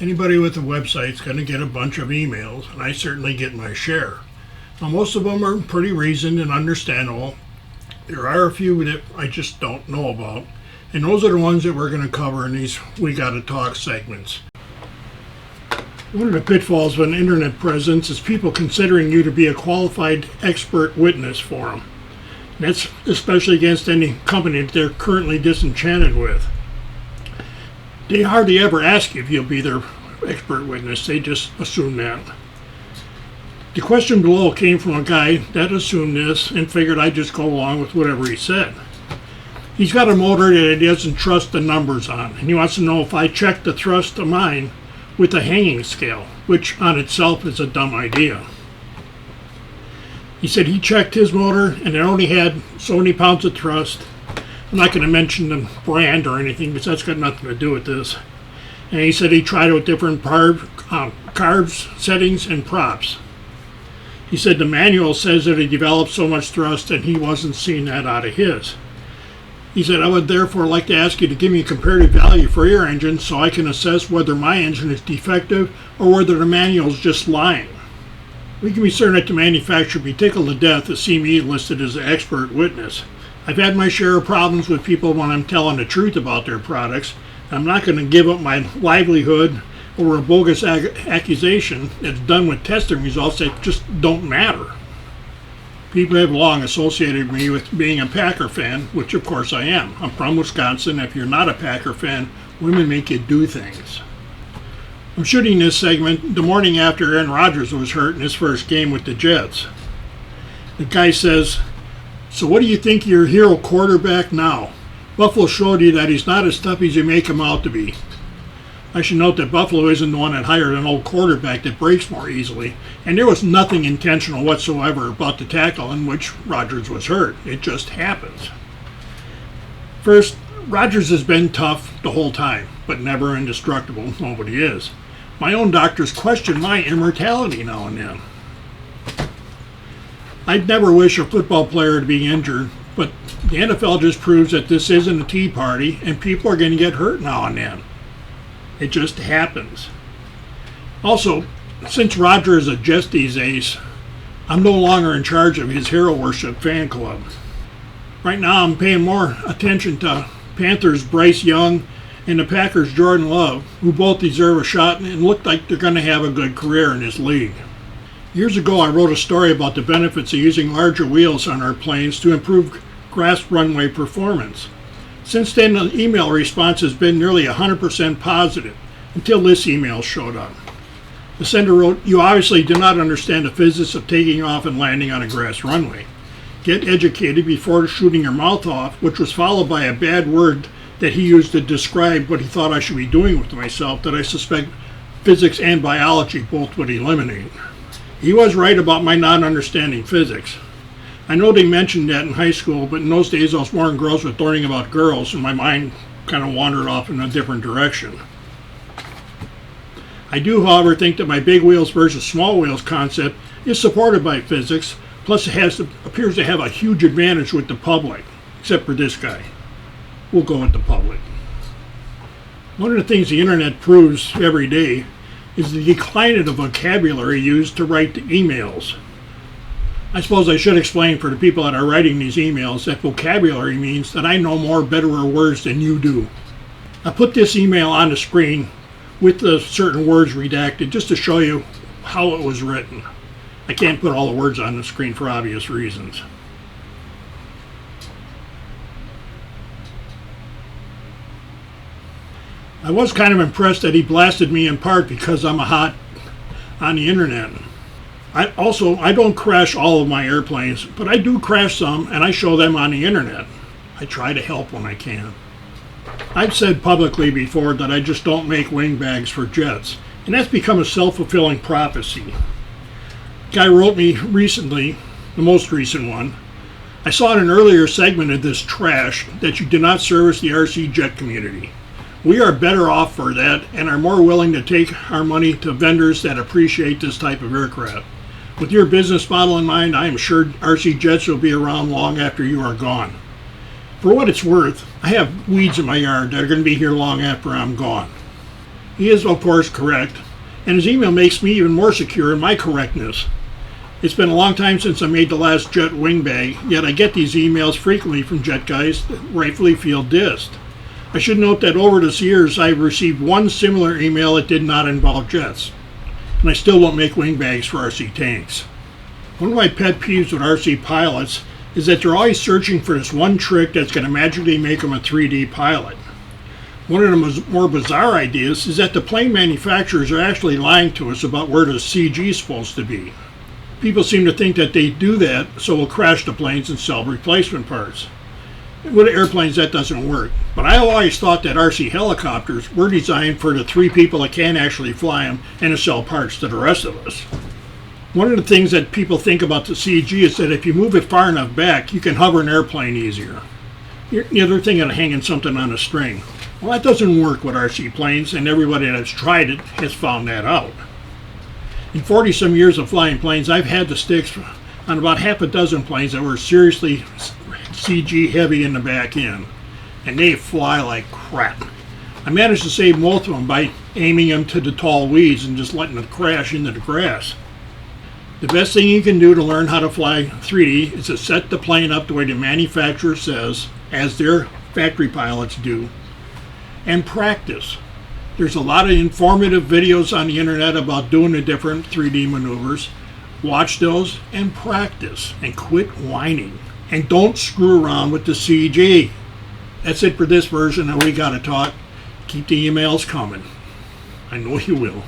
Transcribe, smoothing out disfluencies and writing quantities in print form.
Anybody with a website is going to get a bunch of emails, and I certainly get my share. Now, most of them are pretty reasoned and understandable. There are a few that I just don't know about, and those are the ones that we're going to cover in these We Gotta Talk segments. One of the pitfalls of an internet presence is people considering you to be a qualified expert witness for them. And that's especially against any company that they're currently disenchanted with. They hardly ever ask you if you'll be their expert witness. They just assume that. The question below came from a guy that assumed this and figured I'd just go along with whatever he said. He's got a motor that he doesn't trust the numbers on, and he wants to know if I check the thrust of mine with a hanging scale, which on itself is a dumb idea. He said he checked his motor and it only had so many pounds of thrust. I'm not going to mention the brand or anything because that's got nothing to do with this. And he said he tried it with different carbs, settings, and props. He said the manual says that it develops so much thrust and he wasn't seeing that out of his. He said, I would therefore like to ask you to give me a comparative value for your engine so I can assess whether my engine is defective or whether the manual is just lying. We can be certain that the manufacturer be tickled to death to see me listed as an expert witness. I've had my share of problems with people when I'm telling the truth about their products. I'm not going to give up my livelihood over a bogus accusation that's done with testing results that just don't matter. People have long associated me with being a Packer fan, which of course I am. I'm from Wisconsin. If you're not a Packer fan, women make you do things. I'm shooting this segment the morning after Aaron Rodgers was hurt in his first game with the Jets. The guy says, so what do you think of your hero quarterback now? Buffalo showed you that he's not as tough as you make him out to be. I should note that Buffalo isn't the one that hired an old quarterback that breaks more easily, and there was nothing intentional whatsoever about the tackle in which Rodgers was hurt. It just happens. First, Rodgers has been tough the whole time, but never indestructible. Nobody is. My own doctors question my immortality now and then. I'd never wish a football player to be injured, but the NFL just proves that this isn't a tea party and people are going to get hurt now and then. It just happens. Also, since Roger is a jest these days, I'm no longer in charge of his hero worship fan club. Right now I'm paying more attention to Panthers' Bryce Young and the Packers' Jordan Love, who both deserve a shot and look like they're going to have a good career in this league. Years ago, I wrote a story about the benefits of using larger wheels on our planes to improve grass runway performance. Since then, the email response has been nearly 100% positive, until this email showed up. The sender wrote, you obviously do not understand the physics of taking off and landing on a grass runway. Get educated before shooting your mouth off, which was followed by a bad word that he used to describe what he thought I should be doing with myself that I suspect physics and biology both would eliminate. He was right about my not understanding physics. I know they mentioned that in high school, but in those days I was more engrossed with learning about girls and my mind kind of wandered off in a different direction. I do, however, think that my big wheels versus small wheels concept is supported by physics, plus it appears to have a huge advantage with the public, except for this guy. We'll go with the public. One of the things the internet proves every day is the decline of the vocabulary used to write the emails. I suppose I should explain for the people that are writing these emails that vocabulary means that I know more betterer words than you do. I put this email on the screen with the certain words redacted just to show you how it was written. I can't put all the words on the screen for obvious reasons. I was kind of impressed that he blasted me in part because I'm a hot on the internet. I don't crash all of my airplanes, but I do crash some and I show them on the internet. I try to help when I can. I've said publicly before that I just don't make wing bags for jets, and that's become a self-fulfilling prophecy. A guy wrote me recently, the most recent one, I saw in an earlier segment of this trash that you do not service the RC jet community. We are better off for that and are more willing to take our money to vendors that appreciate this type of aircraft. With your business model in mind, I am sure RC Jets will be around long after you are gone. For what it's worth, I have weeds in my yard that are going to be here long after I'm gone. He is, of course, correct, and his email makes me even more secure in my correctness. It's been a long time since I made the last jet wing bag, yet I get these emails frequently from jet guys that rightfully feel dissed. I should note that over the years I've received one similar email that did not involve jets, and I still won't make wing bags for RC tanks. One of my pet peeves with RC pilots is that they're always searching for this one trick that's going to magically make them a 3D pilot. One of the more bizarre ideas is that the plane manufacturers are actually lying to us about where the CG is supposed to be. People seem to think that they do that so we'll crash the planes and sell replacement parts. With airplanes that doesn't work, but I always thought that RC helicopters were designed for the 3 people that can actually fly them and to sell parts to the rest of us. One of the things that people think about the CG is that if you move it far enough back, you can hover an airplane easier. The other thing of hanging something on a string. Well, that doesn't work with RC planes, and everybody that's tried it has found that out. In 40-some years of flying planes, I've had the sticks on about half a dozen planes that were seriously CG heavy in the back end, and they fly like crap. I managed to save most of them by aiming them to the tall weeds and just letting them crash into the grass. The best thing you can do to learn how to fly 3D is to set the plane up the way the manufacturer says, as their factory pilots do, and practice. There's a lot of informative videos on the internet about doing the different 3D maneuvers. Watch those and practice and quit whining. And don't screw around with the CG. That's it for this version of We Gotta Talk. Keep the emails coming. I know you will.